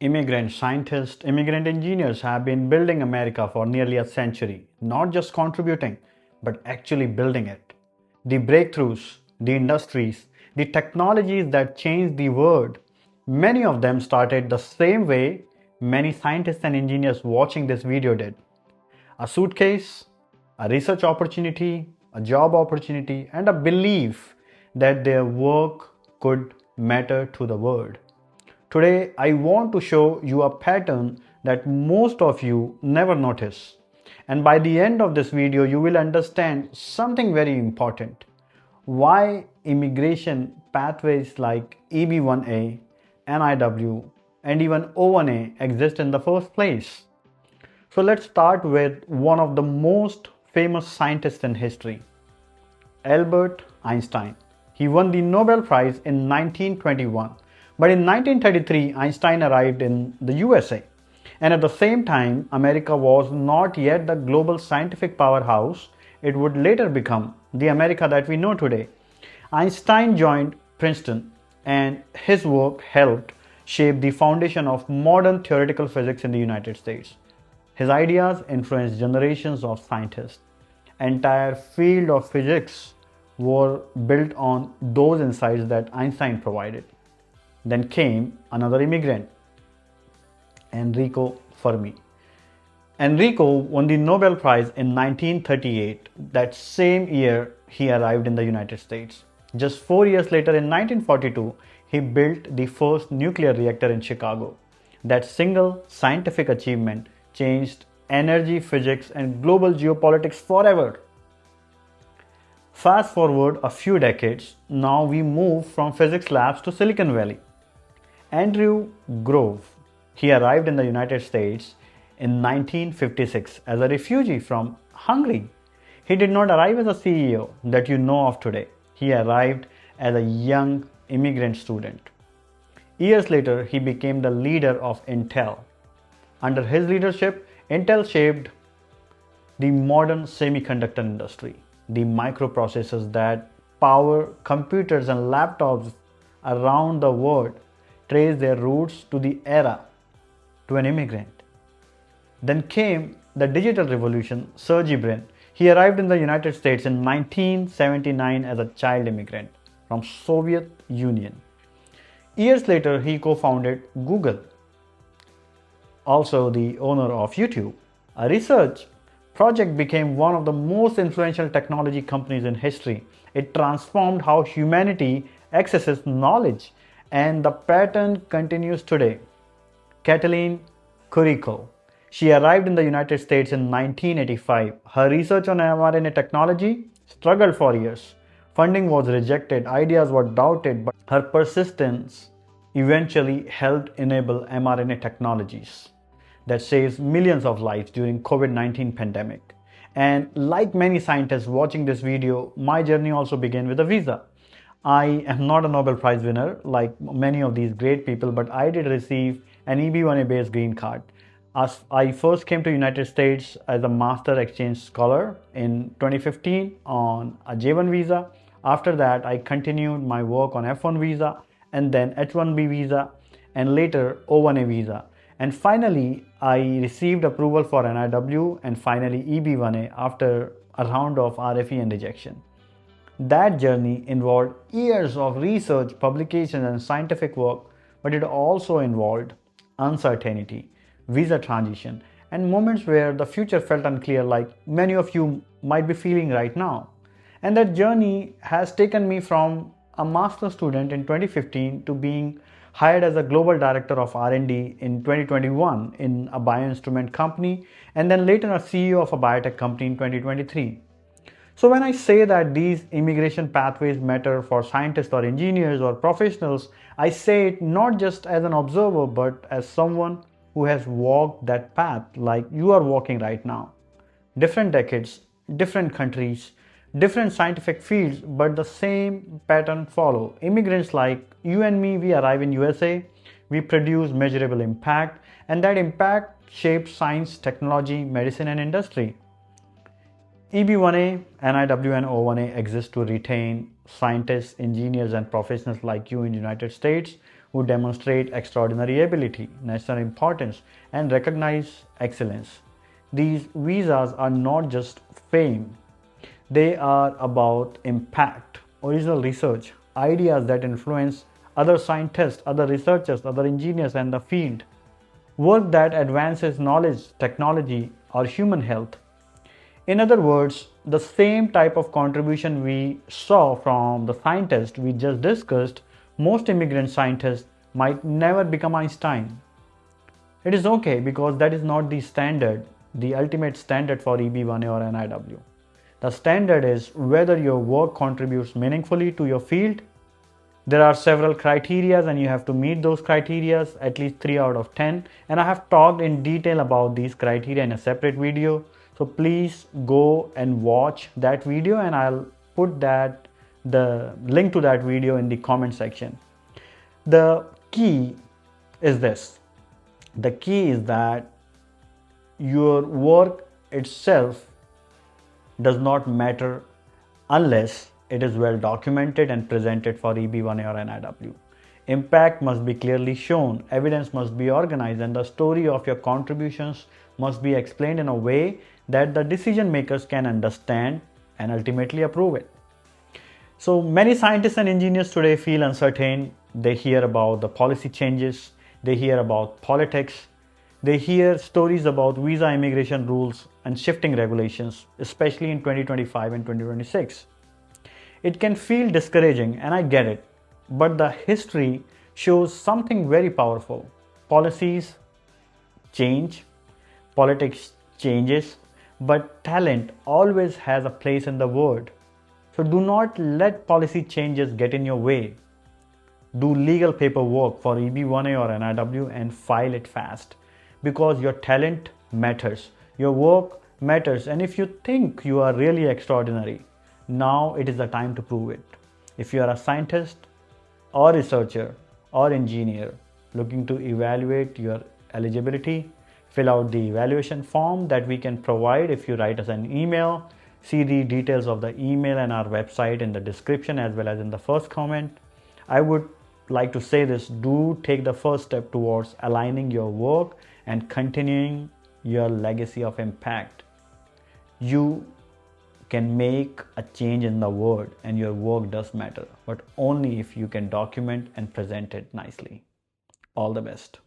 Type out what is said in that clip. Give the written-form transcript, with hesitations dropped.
Immigrant scientists, immigrant engineers have been building America for nearly a century, not just contributing, but actually building it. The breakthroughs, the industries, the technologies that changed the world, many of them started the same way many scientists and engineers watching this video did. A suitcase, a research opportunity, a job opportunity, and a belief that their work could matter to the world. Today, I want to show you a pattern that most of you never notice. And by the end of this video, you will understand something very important. Why immigration pathways like EB1A, NIW, and even O1A exist in the first place. So let's start with one of the most famous scientists in history, Albert Einstein. He won the Nobel Prize in 1921. But in 1933, Einstein arrived in the USA. And at the same time, America was not yet the global scientific powerhouse it would later become, the America that we know today. Einstein joined Princeton, and his work helped shape the foundation of modern theoretical physics in the United States. His ideas influenced generations of scientists. Entire field of physics were built on those insights that Einstein provided. Then came another immigrant, Enrico Fermi. Enrico won the Nobel Prize in 1938. That same year, he arrived in the United States. Just 4 years later, in 1942, he built the first nuclear reactor in Chicago. That single scientific achievement changed energy, physics, and global geopolitics forever. Fast forward a few decades, now we move from physics labs to Silicon Valley. Andrew Grove, he arrived in the United States in 1956 as a refugee from Hungary. He did not arrive as a CEO that you know of today. He arrived as a young immigrant student. Years later, he became the leader of Intel. Under his leadership, Intel shaped the modern semiconductor industry. The microprocessors that power computers and laptops around the world trace their roots to the era, to an immigrant. Then came the digital revolution, Sergey Brin. He arrived in the United States in 1979 as a child immigrant from Soviet Union. Years later, he co-founded Google, also the owner of YouTube. A research project became one of the most influential technology companies in history. It transformed how humanity accesses knowledge, and the pattern continues today. Katalin, Karikó. She arrived in the United States in 1985. Her research on mRNA technology struggled for years. Funding was rejected, ideas were doubted, but her persistence eventually helped enable mRNA technologies that saves millions of lives during COVID-19 pandemic. And like many scientists watching this video, my journey also began with a visa. I am not a Nobel Prize winner like many of these great people, but I did receive an EB1A based green card. As I first came to United States as a master exchange scholar in 2015 on a J1 visa. After that, I continued my work on F1 visa and then H1B visa and later O1A visa. And finally, I received approval for NIW and finally EB1A after a round of RFE and rejection. That journey involved years of research, publications, and scientific work, but it also involved uncertainty, visa transition, and moments where the future felt unclear, like many of you might be feeling right now. And that journey has taken me from a master's student in 2015 to being hired as a global director of R&D in 2021 in a bioinstrument company, and then later a CEO of a biotech company in 2023. So when I say that these immigration pathways matter for scientists or engineers or professionals, I say it not just as an observer, but as someone who has walked that path like you are walking right now. Different decades, different countries, different scientific fields, but the same pattern follow. Immigrants like you and me, we arrive in USA, we produce measurable impact, and that impact shapes science, technology, medicine, and industry. EB1A, NIW, and O1A exist to retain scientists, engineers, and professionals like you in the United States who demonstrate extraordinary ability, national importance, and recognize excellence. These visas are not just fame, they are about impact, original research, ideas that influence other scientists, other researchers, other engineers, and the field, work that advances knowledge, technology, or human health. In other words, the same type of contribution we saw from the scientist we just discussed, most immigrant scientists might never become Einstein. It is okay because that is not the standard, the ultimate standard for EB1A or NIW. The standard is whether your work contributes meaningfully to your field. There are several criteria and you have to meet those criteria, at least 3 out of 10. And I have talked in detail about these criteria in a separate video. So please go and watch that video and I'll put the link to that video in the comment section. The key is this. The key is that your work itself does not matter unless it is well documented and presented for EB1A or NIW. Impact must be clearly shown, evidence must be organized, and the story of your contributions must be explained in a way that the decision makers can understand and ultimately approve it. So many scientists and engineers today feel uncertain. They hear about the policy changes, they hear about politics, they hear stories about visa immigration rules and shifting regulations, especially in 2025 and 2026. It can feel discouraging, and I get it, but the history shows something very powerful. Policies change, politics changes, but talent always has a place in the world. So do not let policy changes get in your way. Do legal paperwork for EB1A or NIW and file it fast, because your talent matters, your work matters, and if you think you are really extraordinary, now it is the time to prove it. If you are a scientist or researcher or engineer looking to evaluate your eligibility, fill out the evaluation form that we can provide if you write us an email. See the details of the email and our website in the description as well as in the first comment. I would like to say this: do take the first step towards aligning your work and continuing your legacy of impact. You can make a change in the world and your work does matter, but only if you can document and present it nicely. All the best.